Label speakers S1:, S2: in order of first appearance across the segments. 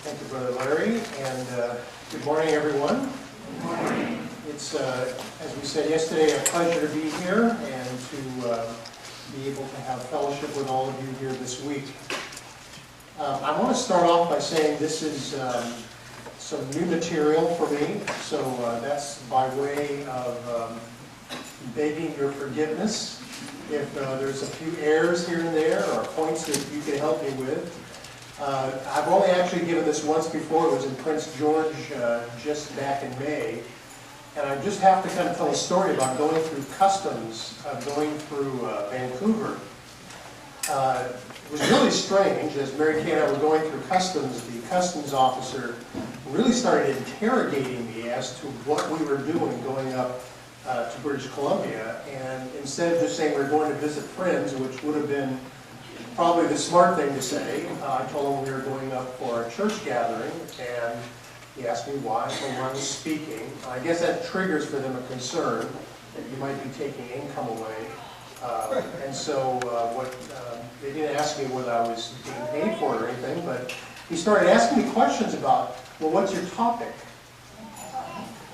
S1: Thank you, Brother Larry, and good morning, everyone.
S2: Good morning.
S1: It's, as we said yesterday, a pleasure to be here and to be able to have fellowship with all of you here this week. I want to start off by saying this is some new material for me, so that's by way of begging your forgiveness if there's a few errors here and there or points that you can help me with. I've only actually given this once before. It was in Prince George just back in May. And I just have to kind of tell a story about going through customs, going through Vancouver. It was really strange. As Mary Kay and I were going through customs, the customs officer really started interrogating me as to what we were doing going up to British Columbia. And instead of just saying we're going to visit friends, which would have been probably the smart thing to say, I told him we were going up for a church gathering, and he asked me why. I told him I was speaking. I guess that triggers for them a concern that you might be taking income away. And so they didn't ask me whether I was being paid for it or anything, but he started asking me questions about, well, what's your topic?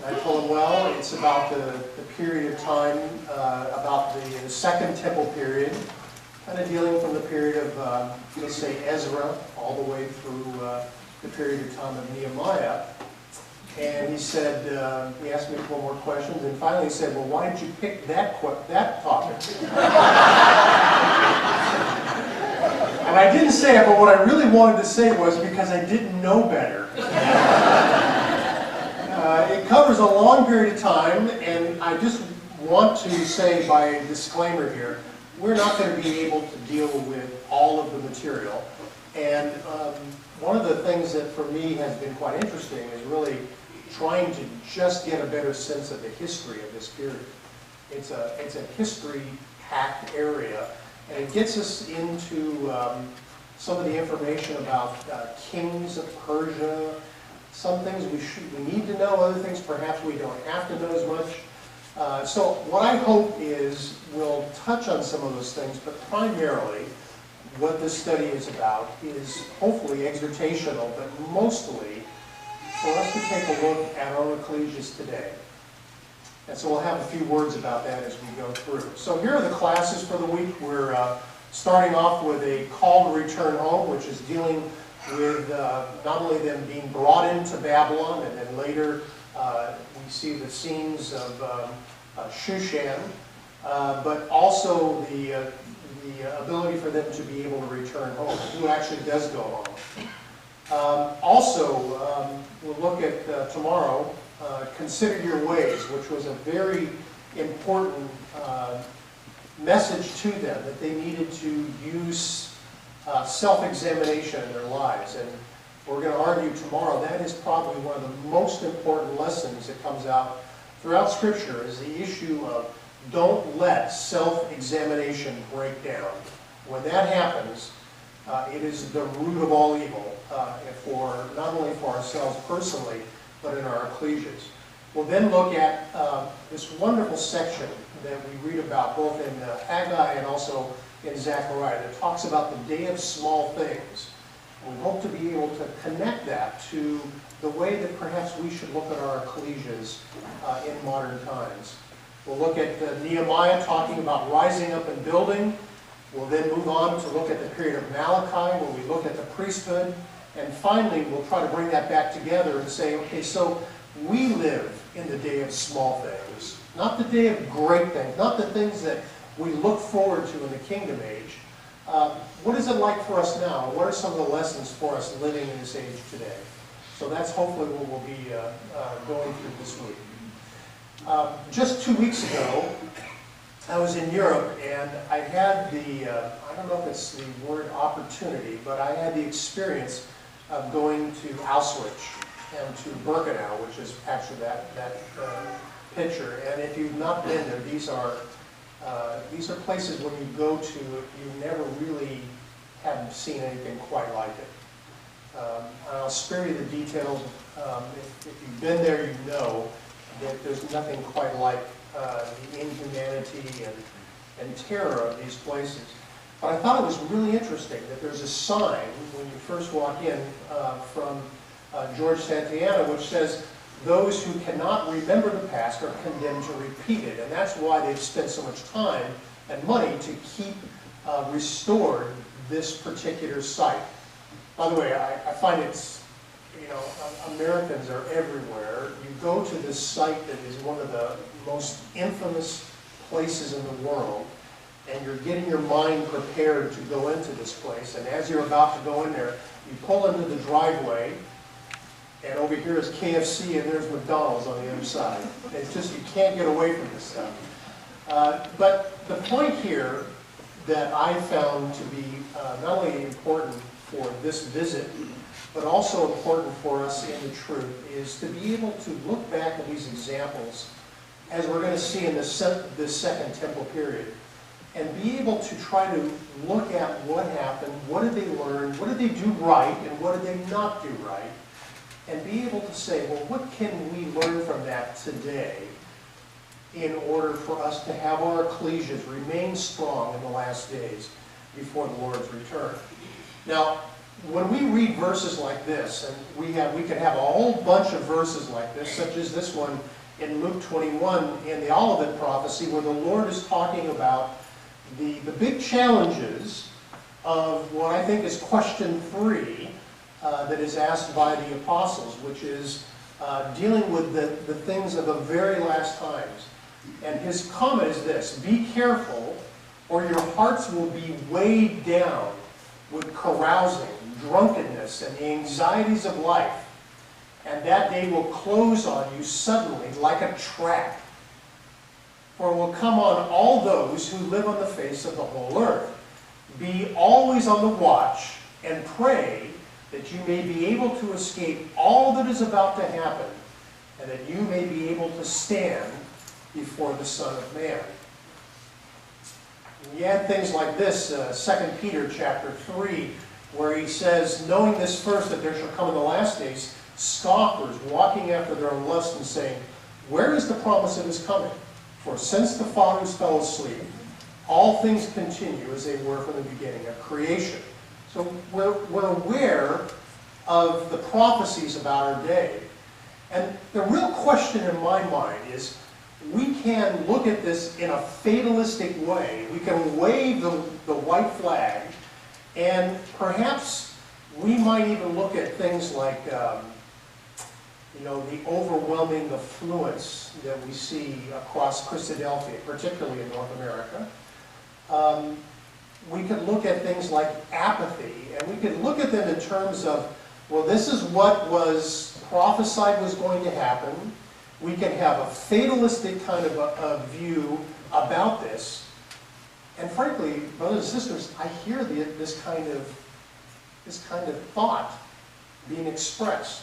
S1: And I told him, well, it's about the period of time, about the Second Temple period, kind of dealing from the period of, let's say, Ezra, all the way through the period of time of Nehemiah. And he said, he asked me a couple more questions, and finally he said, well, why did you pick that topic? And I didn't say it, but what I really wanted to say was because I didn't know better. It covers a long period of time, and I just want to say by disclaimer here, we're not going to be able to deal with all of the material. And one of the things that for me has been quite interesting is really trying to just get a better sense of the history of this period. It's a history-packed area, and it gets us into some of the information about kings of Persia. Some things we need to know, other things perhaps we don't have to know as much. So what I hope is we'll touch on some of those things, but primarily what this study is about is hopefully exhortational, but mostly for us to take a look at our ecclesias today. And so we'll have a few words about that as we go through. So here are the classes for the week. We're starting off with a call to return home, which is dealing with not only them being brought into Babylon, and then later we see the scenes of Shushan, but also the ability for them to be able to return home, who actually does go home. Also, we'll look at tomorrow, Consider Your Ways, which was a very important message to them, that they needed to use self-examination in their lives. And we're going to argue tomorrow that is probably one of the most important lessons that comes out throughout Scripture, is the issue of don't let self-examination break down. When that happens, it is the root of all evil, for not only for ourselves personally, but in our ecclesias. We'll then look at this wonderful section that we read about both in Haggai and also in Zechariah that talks about the day of small things. We hope to be able to connect that to the way that perhaps we should look at our ecclesias in modern times. We'll look at Nehemiah talking about rising up and building. We'll then move on to look at the period of Malachi, where we look at the priesthood. And finally, we'll try to bring that back together and say, okay, so we live in the day of small things, not the day of great things, not the things that we look forward to in the kingdom age. What is it like for us now? What are some of the lessons for us living in this age today? So that's hopefully what we'll be going through this week. Just 2 weeks ago, I was in Europe, and I had the, I don't know if it's the word opportunity, but I had the experience of going to Auschwitz and to Birkenau, which is actually that picture. And if you've not been there, these are places when you go to, you never really haven't seen anything quite like it. I'll spare you the details. If you've been there, you know that there's nothing quite like the inhumanity and terror of these places. But I thought it was really interesting that there's a sign when you first walk in from George Santayana, which says those who cannot remember the past are condemned to repeat it. And that's why they've spent so much time and money to keep restored this particular site. By the way, I find it's, you know, Americans are everywhere. You go to this site that is one of the most infamous places in the world, and you're getting your mind prepared to go into this place. And as you're about to go in there, you pull into the driveway, and over here is KFC, and there's McDonald's on the other side. It's just, you can't get away from this stuff. But the point here that I found to be not only important for this visit, but also important for us in the truth, is to be able to look back at these examples, as we're going to see in this Second Temple period, and be able to try to look at what happened, what did they learn, what did they do right, and what did they not do right, and be able to say, well, what can we learn from that today in order for us to have our ecclesias remain strong in the last days before the Lord's return. Now, when we read verses like this, and we could have a whole bunch of verses like this, such as this one in Luke 21 in the Olivet prophecy, where the Lord is talking about the big challenges of what I think is question 3 that is asked by the apostles, which is dealing with the things of the very last times. And his comment is this: be careful, or your hearts will be weighed down with carousing, drunkenness, and the anxieties of life, and that day will close on you suddenly like a trap. For it will come on all those who live on the face of the whole earth. Be always on the watch, and pray that you may be able to escape all that is about to happen, and that you may be able to stand before the Son of Man. And you add things like this, 2 Peter chapter 3, where he says, knowing this first, that there shall come in the last days scoffers, walking after their own lust, and saying, where is the promise of his coming? For since the fathers fell asleep, all things continue as they were from the beginning of creation. So we're aware of the prophecies about our day. And the real question in my mind is, we can look at this in a fatalistic way. We can wave the white flag, and perhaps we might even look at things like, you know, the overwhelming affluence that we see across Christadelphia, particularly in North America. We could look at things like apathy, and we could look at them in terms of, well, this is what was prophesied was going to happen. We can have a fatalistic kind of a view about this. And frankly, brothers and sisters, I hear this kind of thought being expressed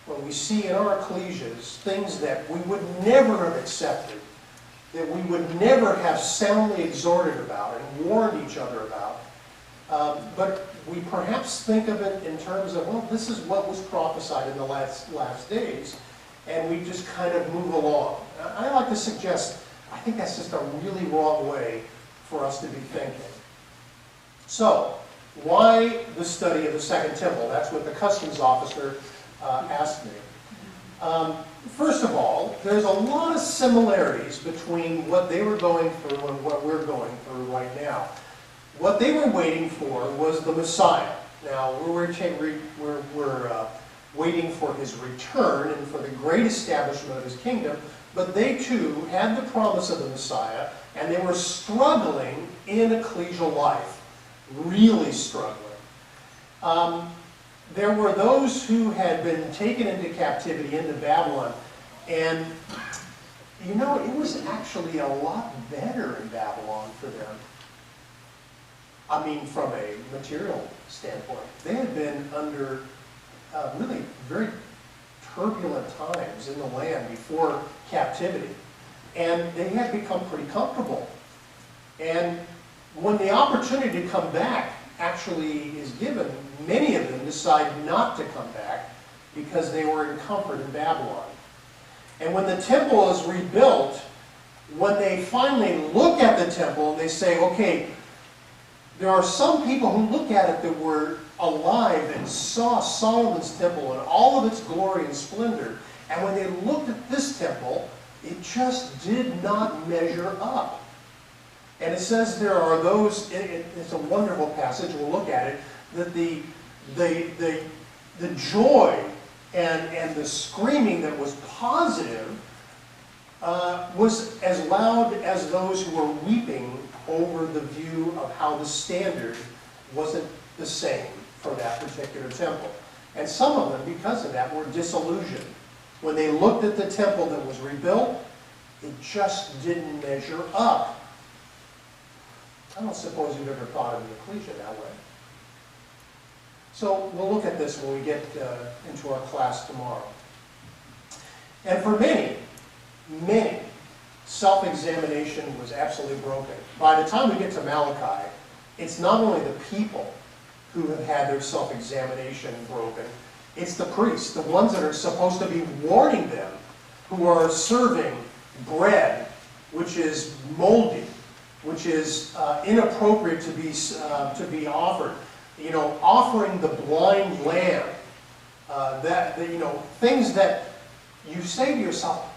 S1: when we see in our ecclesias things that we would never have accepted, that we would never have soundly exhorted about and warned each other about. But we perhaps think of it in terms of, well, this is what was prophesied in the last days, and we just kind of move along. I like to suggest, I think that's just a really wrong way for us to be thinking. So, why the study of the Second Temple? That's what the customs officer asked me. First of all, there's a lot of similarities between what they were going through and what we're going through right now. What they were waiting for was the Messiah. Now, we're waiting for his return and for the great establishment of his kingdom, but they too had the promise of the Messiah, and they were struggling in ecclesial life, really struggling. There were those who had been taken into captivity into Babylon, and you know, it was actually a lot better in Babylon for them. I mean, from a material standpoint. They had been under really very turbulent times in the land before captivity, and they had become pretty comfortable. And when the opportunity to come back actually is given, many of them decide not to come back because they were in comfort in Babylon. And when the temple is rebuilt, when they finally look at the temple and they say, okay, there are some people who look at it that were alive and saw Solomon's temple and all of its glory and splendor. And when they looked at this temple, it just did not measure up. And it says there are those, it's a wonderful passage, we'll look at it, that the joy and the screaming that was positive was as loud as those who were weeping over the view of how the standard wasn't the same for that particular temple. And some of them, because of that, were disillusioned. When they looked at the temple that was rebuilt, it just didn't measure up. I don't suppose you've ever thought of the ecclesia that way. So we'll look at this when we get into our class tomorrow. And for many, self-examination was absolutely broken. By the time we get to Malachi, it's not only the people who have had their self-examination broken, it's the priests, the ones that are supposed to be warning them, who are serving bread which is moldy, which is inappropriate to be offered. You know, offering the blind lamb, things that you say to yourself,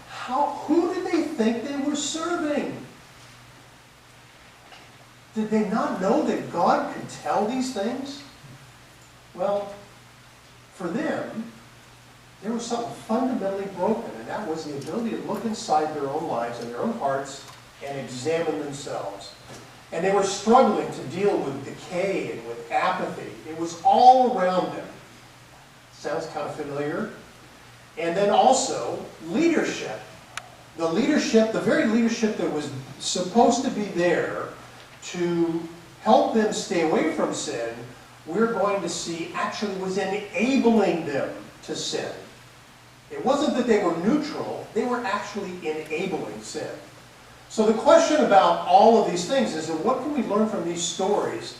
S1: who did they think they were serving? Did they not know that God could tell these things? Well, for them, there was something fundamentally broken, and that was the ability to look inside their own lives and their own hearts and examine themselves. And they were struggling to deal with decay and with apathy. It was all around them. Sounds kind of familiar. And then also, leadership. The very leadership that was supposed to be there to help them stay away from sin, we're going to see actually was enabling them to sin. It wasn't that they were neutral, they were actually enabling sin. So the question about all of these things is, what can we learn from these stories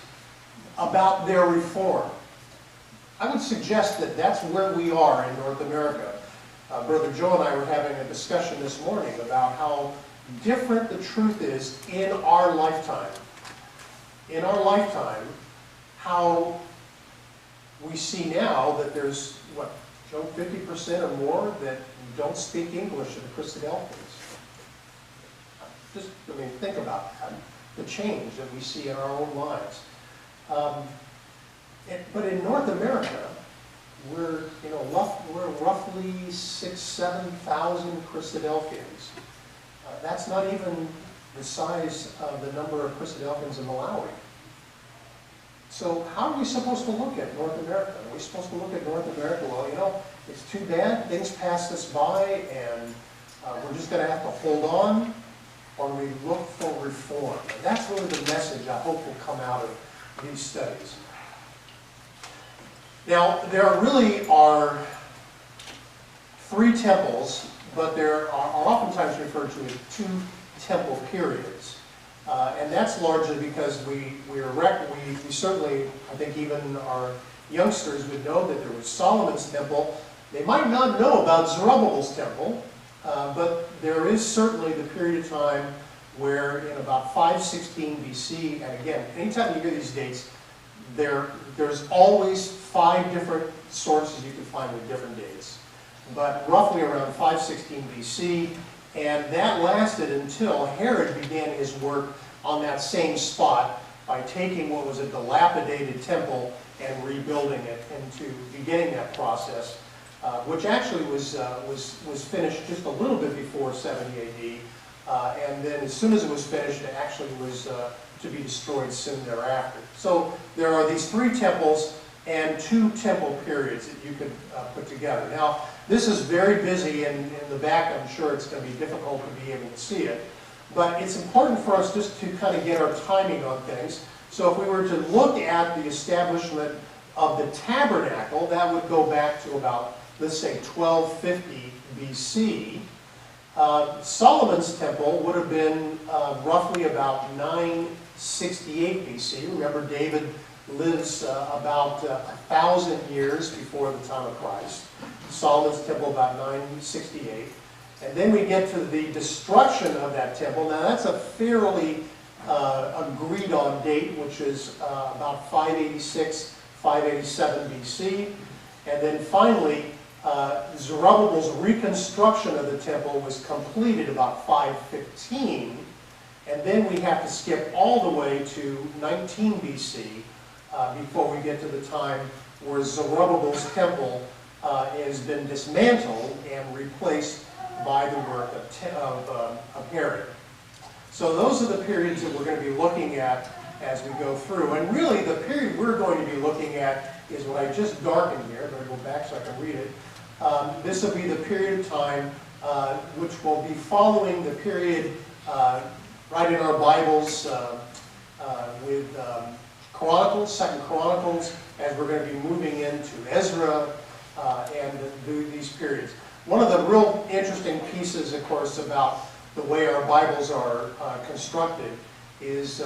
S1: about their reform? I would suggest that that's where we are in North America. Brother Joe and I were having a discussion this morning about how different the truth is in our lifetime. In our lifetime, how we see now that there's, what, Joe, 50% or more that don't speak English in the Christadelphians. Just, think about that, the change that we see in our own lives. But in North America, we're roughly 6,000 to 7,000 Christadelphians. That's not even the size of the number of Christadelphians in Malawi. So how are we supposed to look at North America? Are we supposed to look at North America, well, it's too bad, things passed us by, and we're just going to have to hold on, or we look for reform? And that's really the message I hope will come out of these studies. Now, there really are three temples, but there are oftentimes referred to as two temple periods. And that's largely because we certainly, I think even our youngsters would know that there was Solomon's temple. They might not know about Zerubbabel's temple, but there is certainly the period of time where in about 516 BC, and again, anytime you hear these dates, there's always 5 different sources you can find with different dates. But roughly around 516 BC, and that lasted until Herod began his work on that same spot by taking what was a dilapidated temple and rebuilding it, into beginning that process, which actually was finished just a little bit before 70 AD, and then as soon as it was finished, it actually was to be destroyed soon thereafter. So there are these 3 temples and 2 temple periods that you could put together. Now, this is very busy, and in the back I'm sure it's going to be difficult to be able to see it. But it's important for us just to kind of get our timing on things. So if we were to look at the establishment of the tabernacle, that would go back to about, let's say, 1250 BC. Solomon's temple would have been roughly about 968 BC. Remember, David lives about 1,000 years before the time of Christ. Solomon's temple about 968. And then we get to the destruction of that temple. Now that's a fairly agreed on date, which is about 586, 587 BC. And then finally, Zerubbabel's reconstruction of the temple was completed about 515. And then we have to skip all the way to 19 BC before we get to the time where Zerubbabel's temple has been dismantled and replaced by the work of Herod. So those are the periods that we're going to be looking at as we go through. And really, the period we're going to be looking at is what I just darkened here. I'm going to go back so I can read it. This will be the period of time which will be following the period right in our Bibles with Chronicles, 2 Chronicles, as we're going to be moving into Ezra and these periods. One of the real interesting pieces, of course, about the way our Bibles are constructed is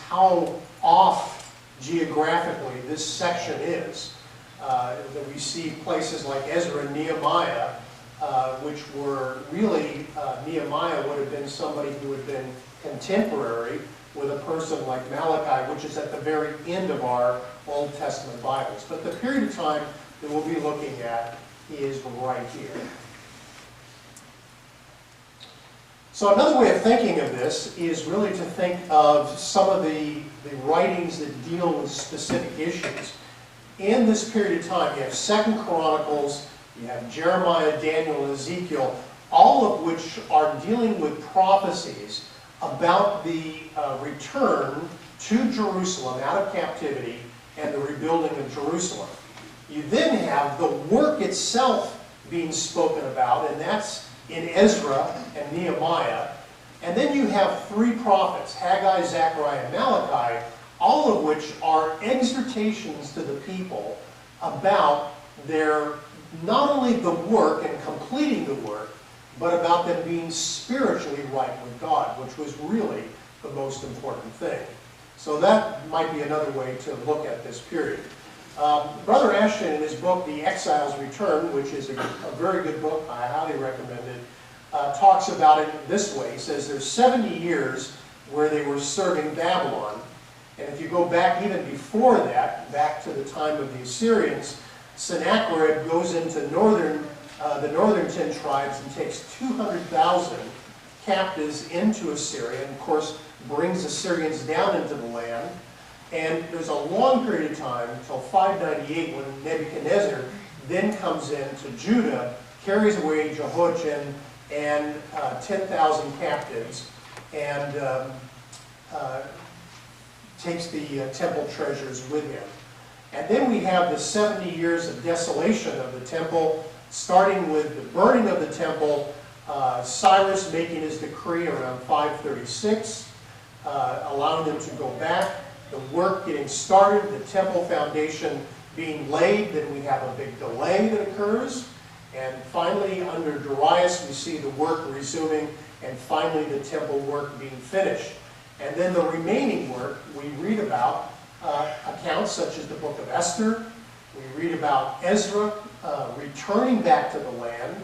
S1: how off geographically this section is. That we see places like Ezra and Nehemiah, which were really, Nehemiah would have been somebody who had been contemporary with a person like Malachi, which is at the very end of our Old Testament Bibles. But the period of time that we'll be looking at is right here. So another way of thinking of this is really to think of some of the writings that deal with specific issues. In this period of time, you have 2 Chronicles, you have Jeremiah, Daniel, and Ezekiel, all of which are dealing with prophecies about the return to Jerusalem out of captivity and the rebuilding of Jerusalem. You then have the work itself being spoken about, and that's in Ezra and Nehemiah. And then you have 3 prophets, Haggai, Zechariah, and Malachi, all of which are exhortations to the people about their, not only the work and completing the work, but about them being spiritually right with God, which was really the most important thing. So that might be another way to look at this period. Brother Ashton, in his book, The Exile's Return, which is a very good book, I highly recommend it, talks about it this way. He says there's 70 years where they were serving Babylon. And if you go back even before that, back to the time of the Assyrians, Sennacherib goes into the northern 10 tribes and takes 200,000 captives into Assyria, and of course brings Assyrians down into the land. And there's a long period of time, until 598, when Nebuchadnezzar then comes into Judah, carries away Jehoiachin and 10,000 captives, and takes the temple treasures with him. And then we have the 70 years of desolation of the temple, starting with the burning of the temple, Cyrus making his decree around 536, allowing them to go back, the work getting started, the temple foundation being laid. Then we have a big delay that occurs. And finally, under Darius, we see the work resuming, and finally the temple work being finished. And then the remaining work, we read about accounts such as the book of Esther. We read about Ezra returning back to the land,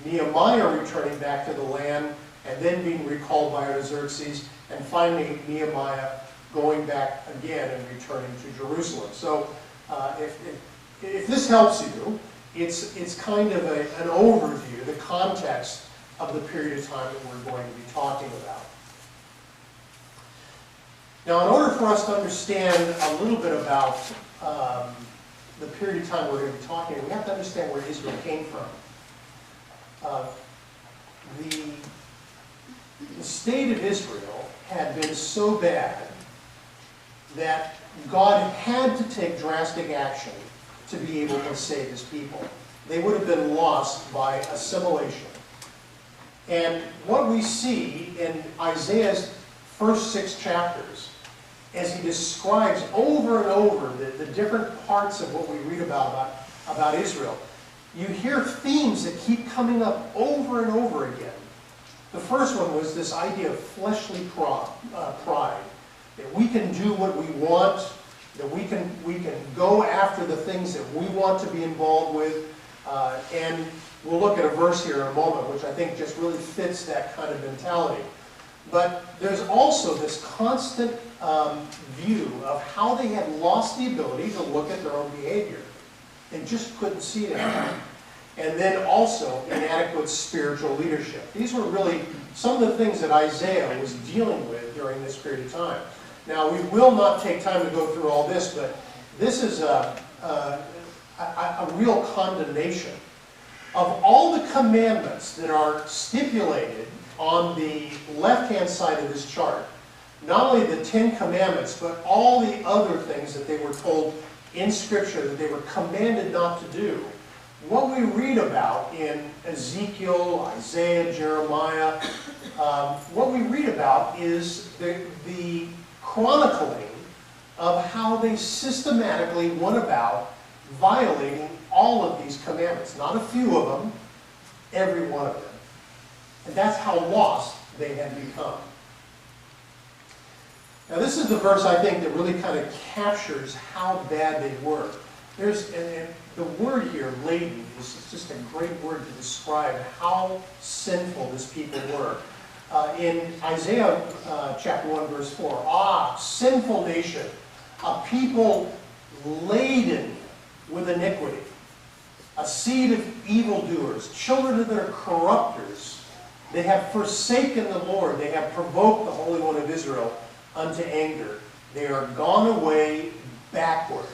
S1: Nehemiah returning back to the land, and then being recalled by Artaxerxes, and finally Nehemiah going back again and returning to Jerusalem. So if this helps you, it's kind of an overview, the context of the period of time that we're going to be talking about. Now, in order for us to understand a little bit about the period of time we're going to be talking about, we have to understand where Israel came from. The state of Israel had been so bad that God had to take drastic action to be able to save his people. They would have been lost by assimilation. And what we see in Isaiah's first 6 chapters, as he describes over and over the different parts of what we read about Israel, you hear themes that keep coming up over and over again. The first one was this idea of fleshly pride, that we can do what we want, that we can go after the things that we want to be involved with. And we'll look at a verse here in a moment, which I think just really fits that kind of mentality. But there's also this constant view of how they had lost the ability to look at their own behavior. They just couldn't see it anymore. And then also inadequate spiritual leadership. These were really some of the things that Isaiah was dealing with during this period of time. Now, we will not take time to go through all this, but this is a real condemnation of all the commandments that are stipulated on the left-hand side of this chart. Not only the 10 commandments, but all the other things that they were told in Scripture that they were commanded not to do. What we read about in Ezekiel, Isaiah, Jeremiah, what we read about is the chronicling of how they systematically went about violating all of these commandments. Not a few of them, every one of them. And that's how lost they had become. Now this is the verse, I think, that really kind of captures how bad they were. And the word here, laden, is just a great word to describe how sinful this people were. In Isaiah chapter 1, verse 4, "Ah, sinful nation, a people laden with iniquity, a seed of evildoers, children of their corrupters. They have forsaken the Lord. They have provoked the Holy One of Israel unto anger. They are gone away backward."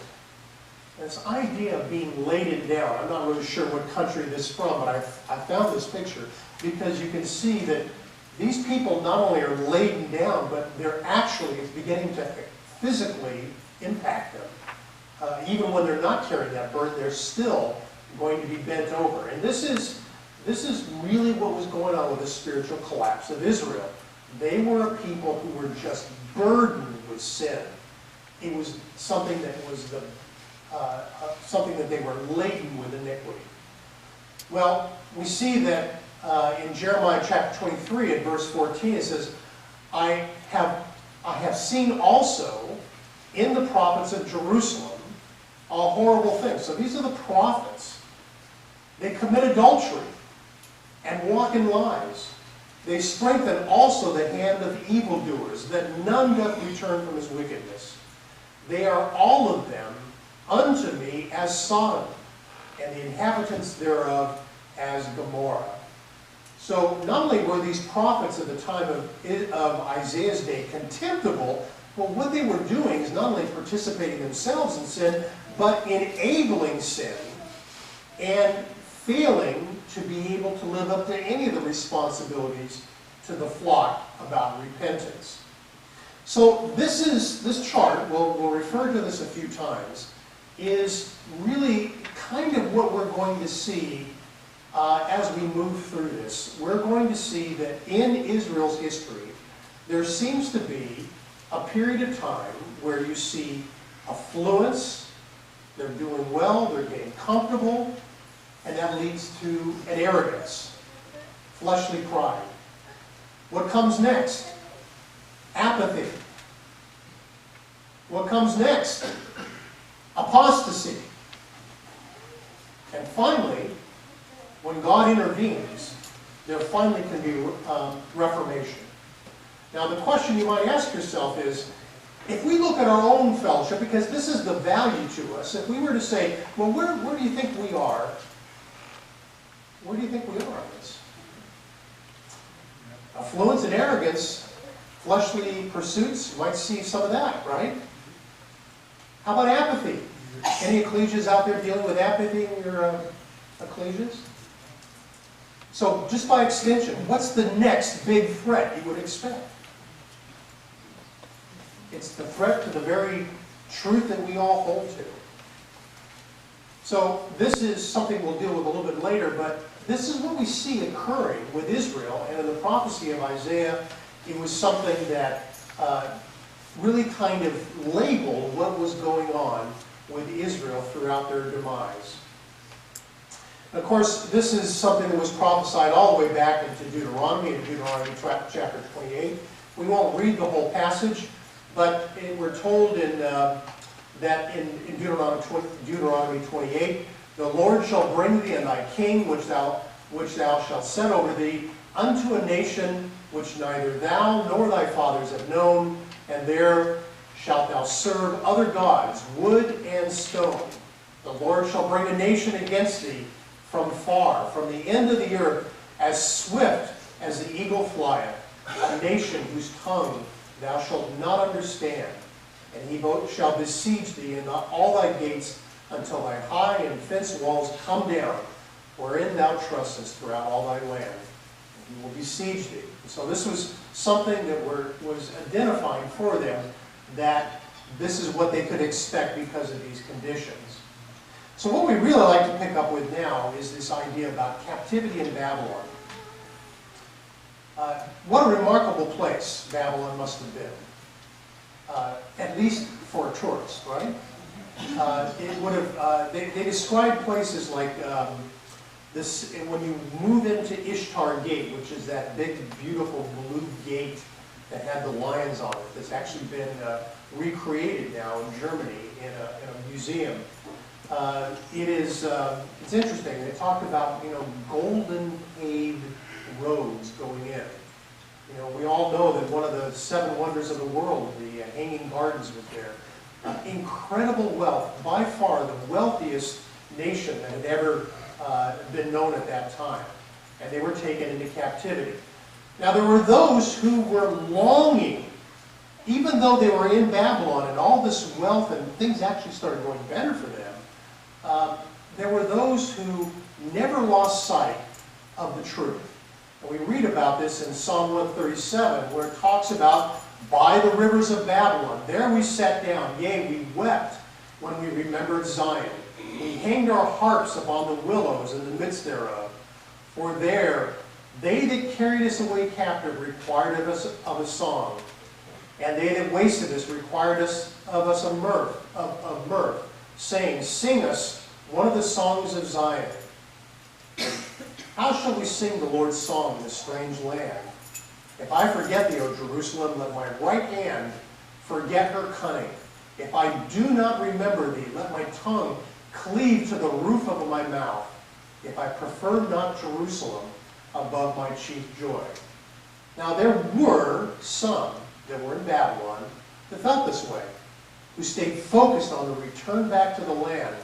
S1: This idea of being laden down, I'm not really sure what country this is from, but I found this picture because you can see that these people not only are laden down, but they're actually, it's beginning to physically impact them. Even when they're not carrying that burden, they're still going to be bent over. And this is really what was going on with the spiritual collapse of Israel. They were a people who were just burdened with sin. It was something that was something that they were laden with iniquity. Well, we see that in Jeremiah chapter 23 at verse 14 it says, I have seen also in the prophets of Jerusalem a horrible thing." So these are the prophets. They commit adultery and walk in lies. They strengthen also the hand of evildoers, that none doth return from his wickedness. They are all of them unto me as Sodom, and the inhabitants thereof as Gomorrah. So not only were these prophets at the time of Isaiah's day contemptible, but what they were doing is not only participating themselves in sin, but enabling sin and failing to be able to live up to any of the responsibilities to the flock about repentance. So this chart, we'll refer to this a few times, is really kind of what we're going to see as we move through this. We're going to see that in Israel's history, there seems to be a period of time where you see affluence, they're doing well, they're getting comfortable, and that leads to an arrogance, fleshly pride. What comes next? Apathy. What comes next? Apostasy. And finally, when God intervenes, there finally can be reformation. Now the question you might ask yourself is, if we look at our own fellowship, because this is the value to us, if we were to say, well, where do you think we are? Where do you think we are on this? Affluence and arrogance, fleshly pursuits, you might see some of that, right? How about apathy? Any ecclesias out there dealing with apathy in your ecclesias? So just by extension, what's the next big threat you would expect? It's the threat to the very truth that we all hold to. So this is something we'll deal with a little bit later, but this is what we see occurring with Israel. And in the prophecy of Isaiah, it was something that really kind of labeled what was going on with Israel throughout their demise. And of course, this is something that was prophesied all the way back into Deuteronomy, in Deuteronomy chapter 28. We won't read the whole passage, but we're told that in Deuteronomy 28, the Lord shall bring thee and thy king, which thou shalt set over thee, unto a nation which neither thou nor thy fathers have known, and there shalt thou serve other gods, wood and stone. The Lord shall bring a nation against thee from far, from the end of the earth, as swift as the eagle flieth, a nation whose tongue thou shalt not understand. And he shall besiege thee in all thy gates, until thy high and fenced walls come down, wherein thou trustest throughout all thy land. And he will besiege thee. And so this was something that was identifying for them, that this is what they could expect because of these conditions. So what we really like to pick up with now is this idea about captivity in Babylon. What a remarkable place Babylon must have been, at least for a tourist, right? It would have. They describe places like this when you move into Ishtar Gate, which is that big, beautiful blue gate that had the lions on it. That's actually been recreated now in Germany in a museum. It's interesting. They talk about golden paved roads going in. We all know that one of the 7 wonders of the world, the Hanging Gardens, was there. Incredible wealth, by far the wealthiest nation that had ever been known at that time. And they were taken into captivity. Now there were those who were longing, even though they were in Babylon and all this wealth and things actually started going better for them, there were those who never lost sight of the truth. And we read about this in Psalm 137, where it talks about, by the rivers of Babylon, there we sat down, yea, we wept when we remembered Zion. We hanged our harps upon the willows in the midst thereof. For there they that carried us away captive required of us of a song, and they that wasted us required of us of mirth, saying, sing us one of the songs of Zion. How shall we sing the Lord's song in a strange land? If I forget thee, O Jerusalem, let my right hand forget her cunning. If I do not remember thee, let my tongue cleave to the roof of my mouth. If I prefer not Jerusalem above my chief joy. Now there were some that were in Babylon that felt this way, who stayed focused on the return back to the land,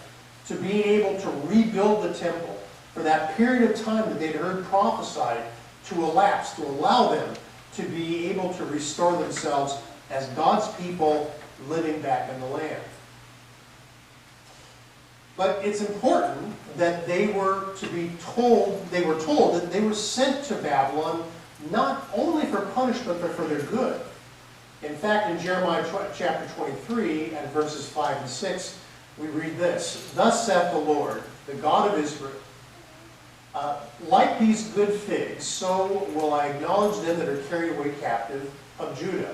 S1: to being able to rebuild the temple for that period of time that they'd heard prophesied to elapse, to allow them to be able to restore themselves as God's people living back in the land. But it's important that they were told that they were sent to Babylon not only for punishment, but for their good. In fact, in Jeremiah chapter 23, and verses 5 and 6, we read this: Thus saith the Lord, the God of Israel, like these good figs, so will I acknowledge them that are carried away captive of Judah,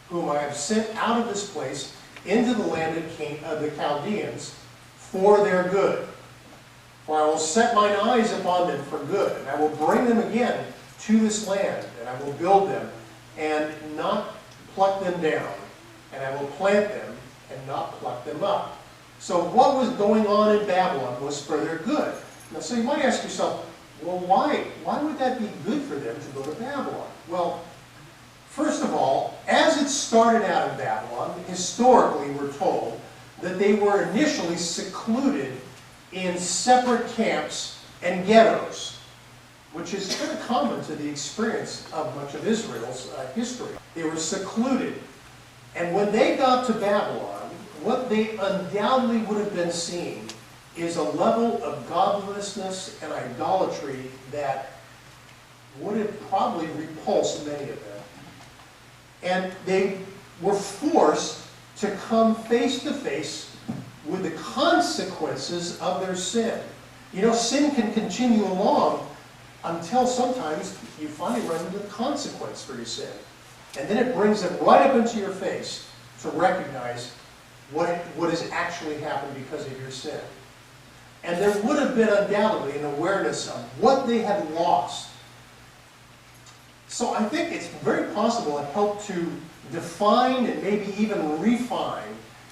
S1: whom I have sent out of this place into the land of the Chaldeans for their good. For I will set mine eyes upon them for good, and I will bring them again to this land, and I will build them, and not pluck them down, and I will plant them, and not pluck them up. So what was going on in Babylon was for their good. Now, so you might ask yourself, well, why would that be good for them to go to Babylon? Well, first of all, as it started out in Babylon, historically we're told that they were initially secluded in separate camps and ghettos, which is kind of common to the experience of much of Israel's history. They were secluded. And when they got to Babylon, what they undoubtedly would have been seeing is a level of godlessness and idolatry that would have probably repulsed many of them. And they were forced to come face to face with the consequences of their sin. You know, sin can continue along until sometimes you finally run into the consequence for your sin. And then it brings it right up into your face to recognize what has actually happened because of your sin. And there would have been undoubtedly an awareness of what they had lost. So I think it's very possible it helped to define and maybe even refine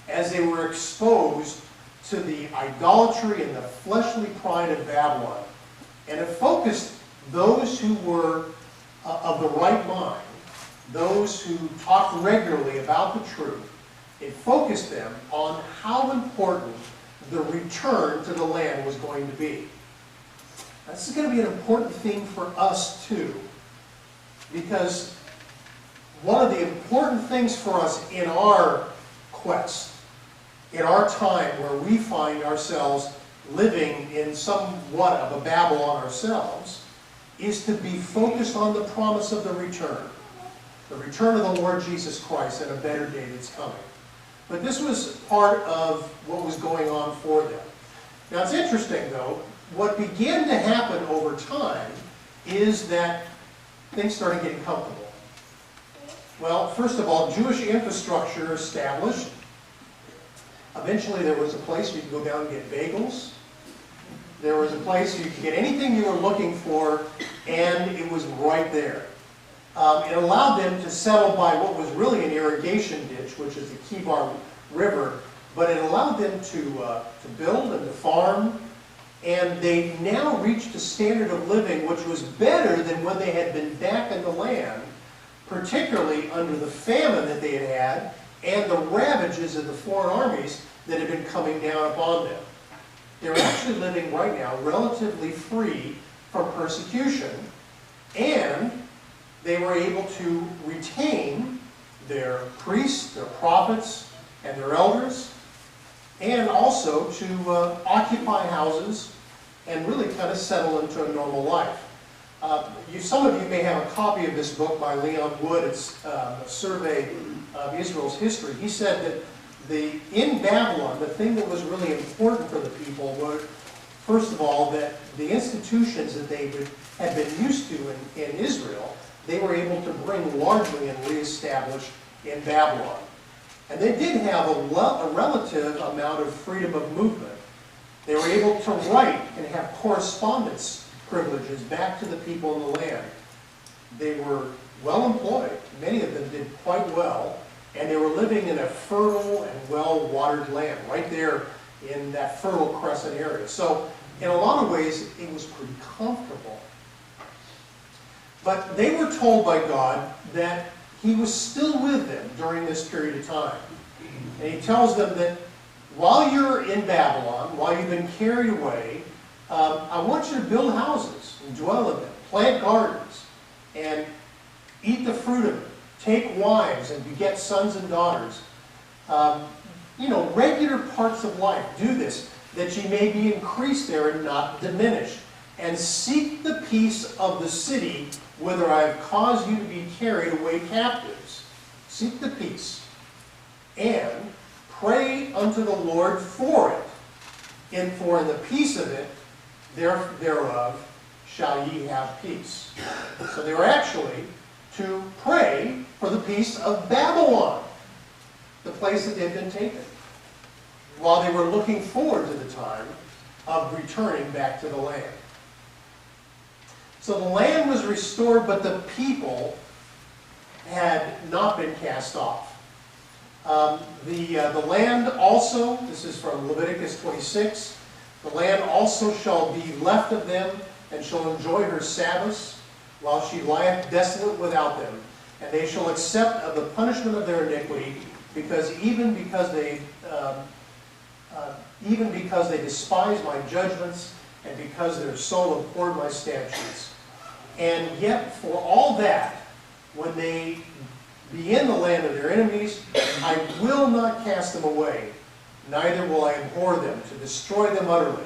S1: as they were exposed to the idolatry and the fleshly pride of Babylon. And it focused those who were of the right mind, those who talked regularly about the truth, it focused them on how important the return to the land was going to be. This is going to be an important thing for us too, because one of the important things for us in our quest, in our time where we find ourselves living in somewhat of a Babylon ourselves, is to be focused on the promise of the return of the Lord Jesus Christ and a better day that's coming. But this was part of what was going on for them. Now it's interesting though, what began to happen over time is that things started getting comfortable. Well, first of all, Jewish infrastructure established. Eventually there was a place you could go down and get bagels. There was a place you could get anything you were looking for, and it was right there. It allowed them to settle by what was really an irrigation ditch, which is the Kibar River, but it allowed them to build and to farm, and they now reached a standard of living which was better than when they had been back in the land, particularly under the famine that they had had and the ravages of the foreign armies that had been coming down upon them. They're actually living right now relatively free from persecution, and they were able to retain their priests, their prophets, and their elders, and also to occupy houses and really kind of settle into a normal life. Some of you may have a copy of this book by Leon Wood. It's a survey of Israel's history. He said that in Babylon, the thing that was really important for the people was, first of all, that the institutions that they had been used to in Israel, they were able to bring largely and reestablish in Babylon. And they did have a relative amount of freedom of movement. They were able to write and have correspondence privileges back to the people in the land. They were well employed. Many of them did quite well. And they were living in a fertile and well-watered land, right there in that Fertile Crescent area. So, in a lot of ways, it was pretty comfortable. But they were told by God that He was still with them during this period of time. And He tells them that while you're in Babylon, while you've been carried away, I want you to build houses and dwell in them, plant gardens, and eat the fruit of it. Take wives and beget sons and daughters. Regular parts of life. Do this, that ye may be increased there and not diminished. And seek the peace of the city whither I have caused you to be carried away captives. Seek the peace. And pray unto the Lord for it. And for in the peace of it, thereof shall ye have peace. So they were actually to pray for the peace of Babylon, the place that they'd been taken, while they were looking forward to the time of returning back to the land. So the land was restored, but the people had not been cast off. The land also, this is from Leviticus 26, the land also shall be left of them, and shall enjoy her Sabbaths, while she lieth desolate without them. And they shall accept of the punishment of their iniquity, even because they despise my judgments, and because their soul abhorred my statutes. And yet, for all that, when they be in the land of their enemies, I will not cast them away, neither will I abhor them, to destroy them utterly,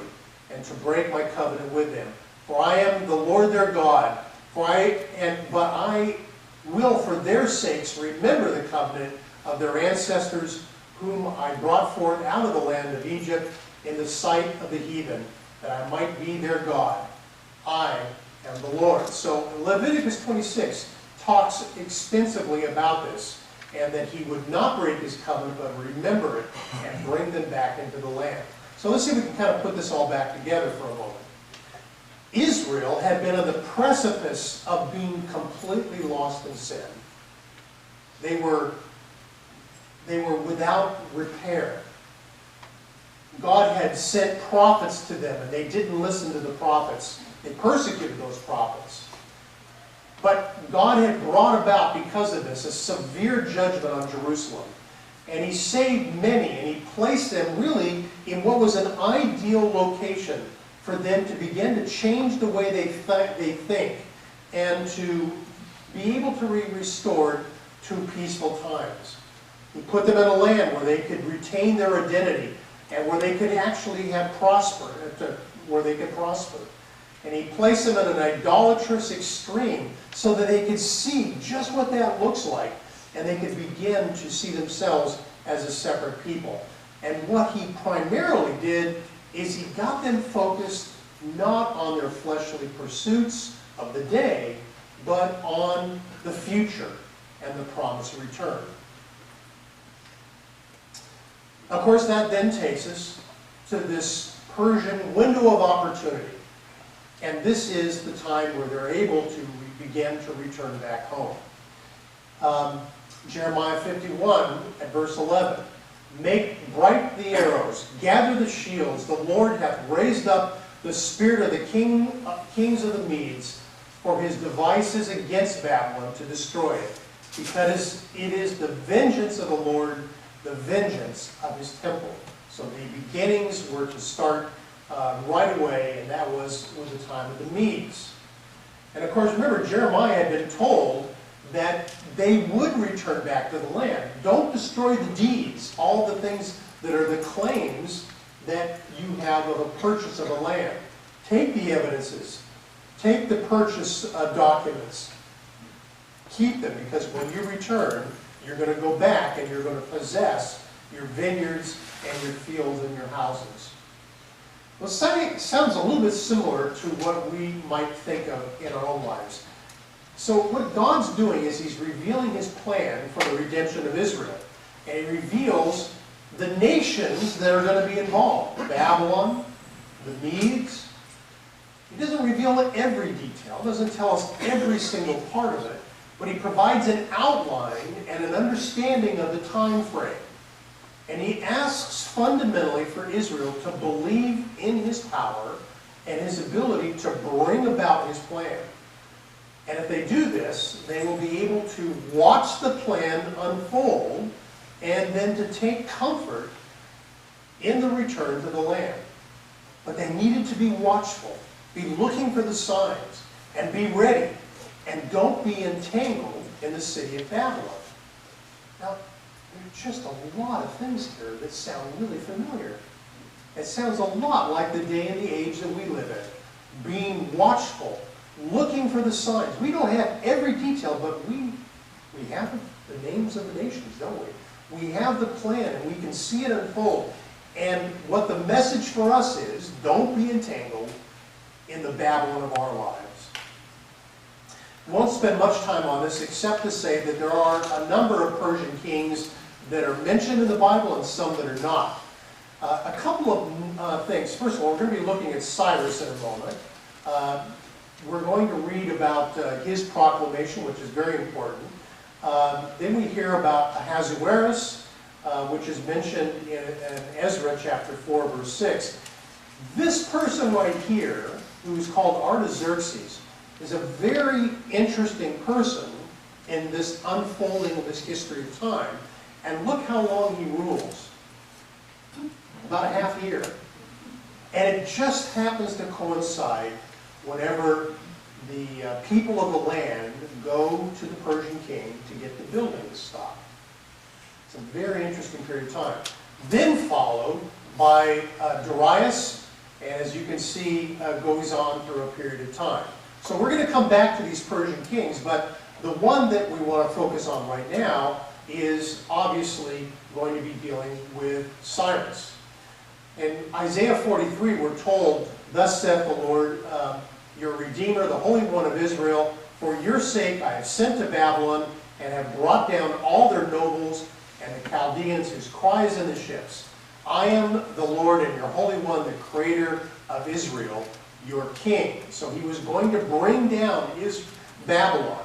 S1: and to break my covenant with them. For I am the Lord their God, but I will for their sakes remember the covenant of their ancestors, whom I brought forth out of the land of Egypt in the sight of the heathen, that I might be their God. I am the Lord. So Leviticus 26 talks extensively about this, and that He would not break His covenant, but remember it and bring them back into the land. So let's see if we can kind of put this all back together for a moment. Israel had been on the precipice of being completely lost in sin. They were without repair. God had sent prophets to them, and they didn't listen to the prophets. They persecuted those prophets. But God had brought about, because of this, a severe judgment on Jerusalem. And he saved many, and he placed them really in what was an ideal location for them to begin to change the way they think and to be able to be restored to peaceful times. He put them in a land where they could retain their identity and where they could actually prosper. And he placed them in an idolatrous extreme so that they could see just what that looks like, and they could begin to see themselves as a separate people. And what he primarily did is he got them focused not on their fleshly pursuits of the day, but on the future and the promised return. Of course, that then takes us to this Persian window of opportunity. And this is the time where they're able to begin to return back home. Jeremiah 51 at verse 11. Make bright the arrows, gather the shields. The Lord hath raised up the spirit of the kings of the Medes for his devices against Babylon to destroy it. Because it is the vengeance of the Lord, the vengeance of his temple. So the beginnings were to start right away, and that was the time of the Medes. And of course, remember, Jeremiah had been told that they would return back to the land. Don't destroy the deeds, all the things that are the claims that you have of a purchase of a land. Take the evidences. Take the purchase documents. Keep them, because when you return, you're going to go back and you're going to possess your vineyards and your fields and your houses. Well, sounds a little bit similar to what we might think of in our own lives. So what God's doing is he's revealing his plan for the redemption of Israel. And he reveals the nations that are going to be involved. Babylon, the Medes. He doesn't reveal every detail, doesn't tell us every single part of it, but he provides an outline and an understanding of the time frame. And he asks fundamentally for Israel to believe in his power and his ability to bring about his plan. And if they do this, they will be able to watch the plan unfold and then to take comfort in the return to the land. But they needed to be watchful, be looking for the signs, and be ready. And don't be entangled in the city of Babylon. Now, there's just a lot of things here that sound really familiar. It sounds a lot like the day and the age that we live in. Being watchful, looking for the signs. We don't have every detail, but we have the names of the nations, don't we? We have the plan, and we can see it unfold. And what the message for us is, don't be entangled in the Babylon of our lives. We won't spend much time on this except to say that there are a number of Persian kings that are mentioned in the Bible and some that are not. A couple of things. First of all, we're going to be looking at Cyrus in a moment. We're going to read about his proclamation, which is very important. Then we hear about Ahasuerus, which is mentioned in Ezra chapter 4, verse 6. This person right here, who's called Artaxerxes, is a very interesting person in this unfolding of this history of time. And look how long he rules. About a half year. And it just happens to coincide whenever the people of the land go to the Persian king to get the buildings stopped. It's a very interesting period of time. Then followed by Darius, and as you can see, goes on through a period of time. So we're going to come back to these Persian kings, but the one that we want to focus on right now is obviously going to be dealing with Cyrus. In Isaiah 43, we're told, "Thus saith the Lord, your Redeemer, the Holy One of Israel, for your sake I have sent to Babylon and have brought down all their nobles and the Chaldeans whose cry is in the ships. I am the Lord and your Holy One, the Creator of Israel, your King." So he was going to bring down Babylon,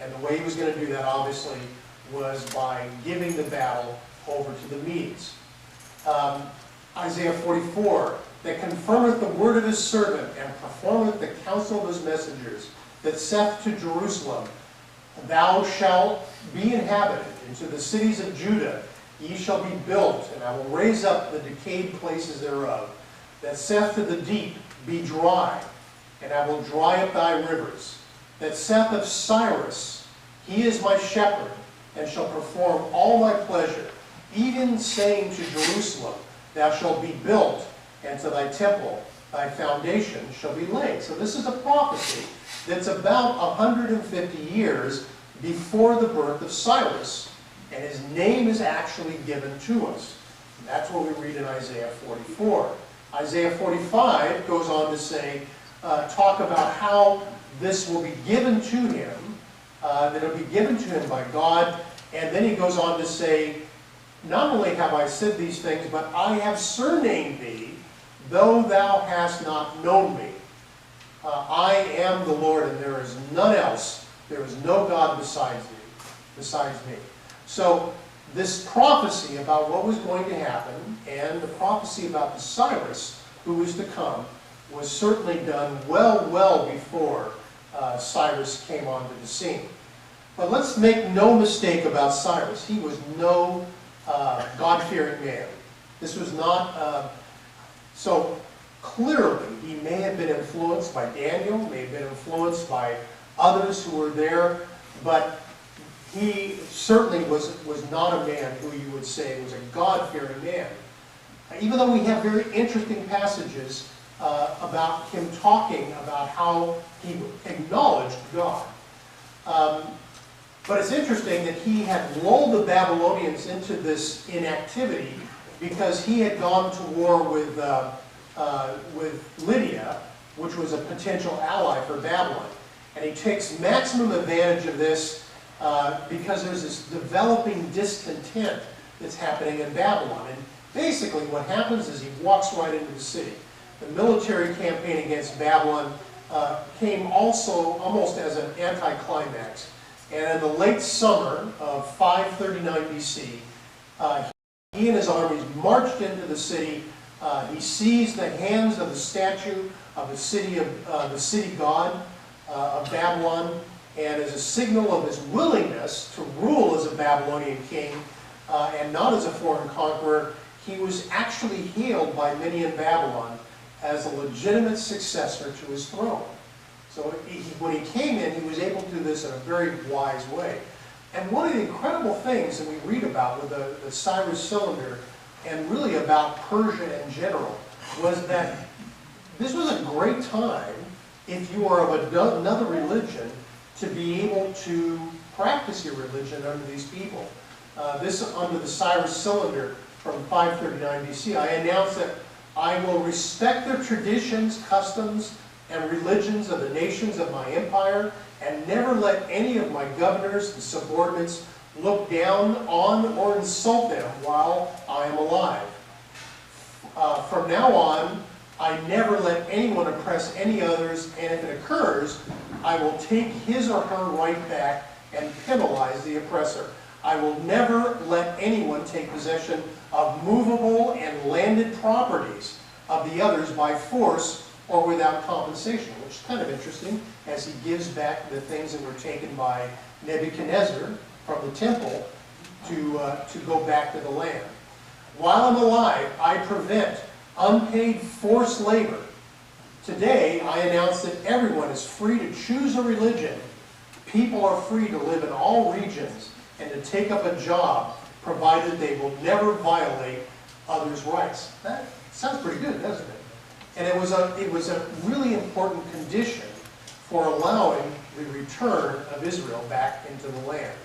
S1: and the way he was going to do that, obviously, was by giving the battle over to the Medes. Isaiah 44, "that confirmeth the word of his servant, and performeth the counsel of his messengers, that saith to Jerusalem, Thou shalt be inhabited, and to the cities of Judah ye shall be built, and I will raise up the decayed places thereof, that saith to the deep, Be dry, and I will dry up thy rivers. That saith of Cyrus, He is my shepherd, and shall perform all my pleasure, even saying to Jerusalem, Thou shalt be built, and to thy temple thy foundation shall be laid. So this is a prophecy that's about 150 years before the birth of Cyrus, and his name is actually given to us. And that's what we read in Isaiah 44. Isaiah 45 goes on to say, talk about how this will be given to him, that it will be given to him by God, and then he goes on to say, Not only have I said these things, but I have surnamed thee, though thou hast not known me. I am the Lord, and there is none else. There is no God besides me. So this prophecy about what was going to happen, and the prophecy about the Cyrus who was to come, was certainly done well before Cyrus came onto the scene. But let's make no mistake about Cyrus. He was no God-fearing man. This was not... So clearly, he may have been influenced by Daniel, may have been influenced by others who were there, but he certainly was not a man who you would say was a God-fearing man. Even though we have very interesting passages about him talking about how he acknowledged God. But it's interesting that he had lulled the Babylonians into this inactivity because he had gone to war with Lydia, which was a potential ally for Babylon. And he takes maximum advantage of this because there's this developing discontent that's happening in Babylon. And basically what happens is he walks right into the city. The military campaign against Babylon came also almost as an anticlimax. And in the late summer of 539 BC, he and his armies marched into the city. He seized the hands of the statue of the city god of Babylon, and as a signal of his willingness to rule as a Babylonian king and not as a foreign conqueror, he was actually hailed by many in Babylon as a legitimate successor to his throne. So when he came in, he was able to do this in a very wise way. And one of the incredible things that we read about with the Cyrus cylinder, and really about Persia in general, was that this was a great time, if you are of another religion, to be able to practice your religion under these people. This under the Cyrus cylinder from 539 BC, I announced that I will respect their traditions, customs, and religions of the nations of my empire, and never let any of my governors and subordinates look down on or insult them while I am alive. From now on, I never let anyone oppress any others, and if it occurs, I will take his or her right back and penalize the oppressor. I will never let anyone take possession of movable and landed properties of the others by force or without compensation, which is kind of interesting, as he gives back the things that were taken by Nebuchadnezzar from the temple to go back to the land. While I'm alive, I prevent unpaid forced labor. Today, I announce that everyone is free to choose a religion. People are free to live in all regions and to take up a job, provided they will never violate others' rights. That sounds pretty good, doesn't it? And it was a really important condition for allowing the return of Israel back into the land.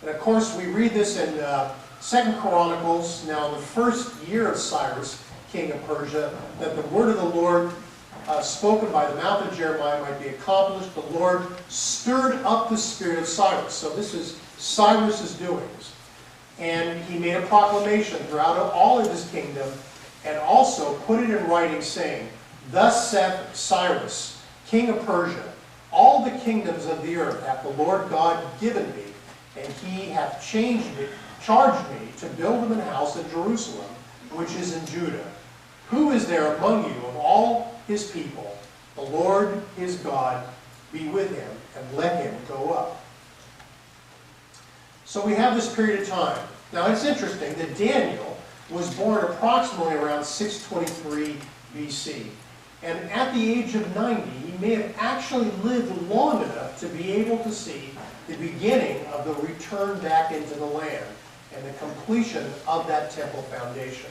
S1: And of course, we read this in 2 Chronicles, now in the first year of Cyrus, king of Persia, that the word of the Lord spoken by the mouth of Jeremiah might be accomplished. The Lord stirred up the spirit of Cyrus. So this is Cyrus's doings. And he made a proclamation throughout all of his kingdom, and also put it in writing, saying, Thus saith Cyrus, king of Persia, all the kingdoms of the earth hath the Lord God given me, and he hath charged me to build him an house in Jerusalem, which is in Judah. Who is there among you of all his people, the Lord his God, be with him and let him go up. So we have this period of time. Now it's interesting that Daniel was born approximately around 623 BC. And at the age of 90, he may have actually lived long enough to be able to see the beginning of the return back into the land and the completion of that temple foundation.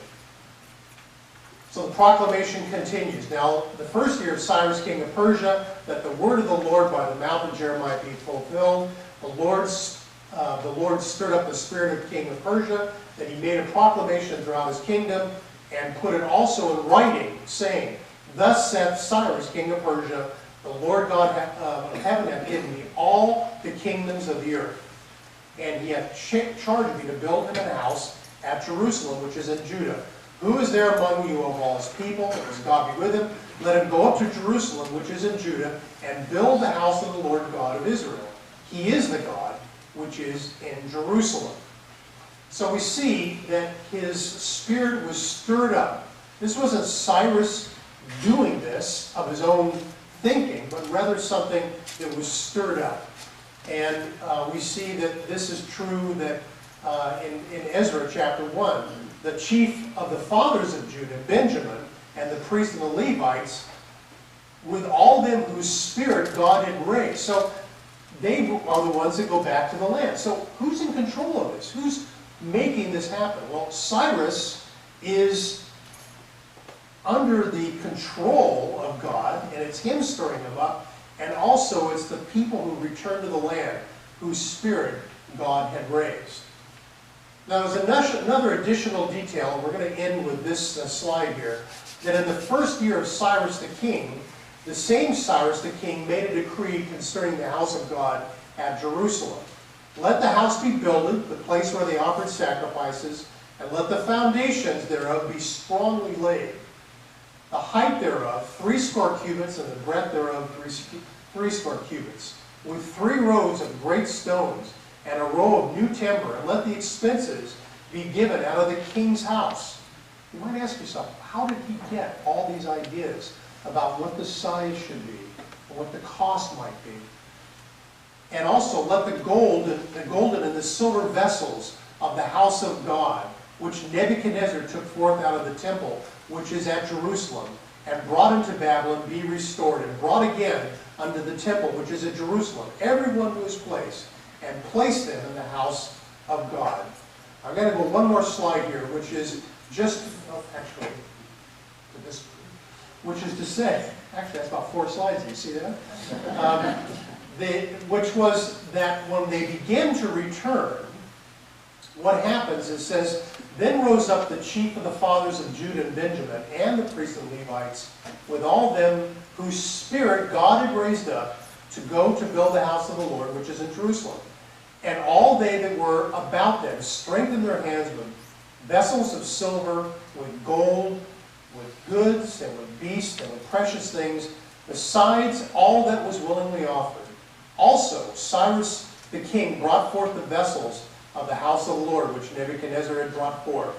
S1: So the proclamation continues. Now, the first year of Cyrus, king of Persia, that the word of the Lord by the mouth of Jeremiah be fulfilled. The Lord stirred up the spirit of the king of Persia, that he made a proclamation throughout his kingdom, and put it also in writing, saying, Thus saith Cyrus, king of Persia, the Lord God of heaven hath given me all the kingdoms of the earth. And he hath charged me to build him an house at Jerusalem, which is in Judah. Who is there among you of all his people? Let God be with him. Let him go up to Jerusalem, which is in Judah, and build the house of the Lord God of Israel. He is the God which is in Jerusalem. So we see that his spirit was stirred up. This wasn't Cyrus doing this of his own thinking, but rather something that was stirred up. And we see that this is true that in Ezra chapter 1, the chief of the fathers of Judah, Benjamin, and the priests and the Levites, with all them whose spirit God had raised. So they are the ones that go back to the land. So who's in control of this? Who's making this happen? Well, Cyrus is under the control of God, and it's him stirring them up, and also it's the people who return to the land whose spirit God had raised. Now there's another additional detail, and we're going to end with this slide here, that in the first year of Cyrus the king, the same Cyrus the king made a decree concerning the house of God at Jerusalem. Let the house be builded, the place where they offered sacrifices, and let the foundations thereof be strongly laid. The height thereof 80 cubits, and the breadth thereof 80 cubits, with 3 rows of great stones, and a row of new timber, and let the expenses be given out of the king's house. You might ask yourself, how did he get all these ideas about what the size should be, and what the cost might be? And also let the golden and the silver vessels of the house of God, which Nebuchadnezzar took forth out of the temple, which is at Jerusalem, and brought into Babylon, be restored, and brought again unto the temple, which is at Jerusalem, every one to his place, and place them in the house of God. I'm going to go one more slide here, which is just, which is to say, actually that's about 4 slides, do you see that? Which was that when they begin to return, what happens, it says, Then rose up the chief of the fathers of Judah and Benjamin, and the priests and Levites, with all them whose spirit God had raised up, to go to build the house of the Lord, which is in Jerusalem. And all they that were about them strengthened their hands with vessels of silver, with gold, with goods, and with beasts, and with precious things, besides all that was willingly offered. Also Cyrus the king brought forth the vessels of the house of the Lord, which Nebuchadnezzar had brought forth.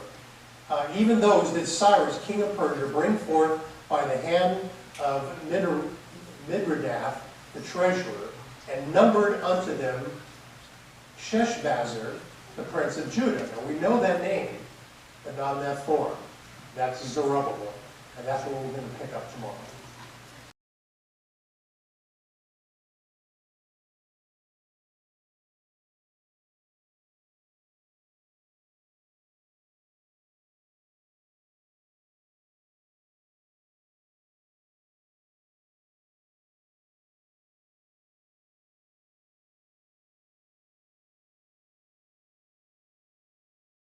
S1: Even those did Cyrus, king of Persia, bring forth by the hand of Mithredath, the treasurer, and numbered unto them Sheshbazzar, the prince of Judah. Now we know that name, but not in that form. That's Zerubbabel, and that's what we're going to pick up tomorrow.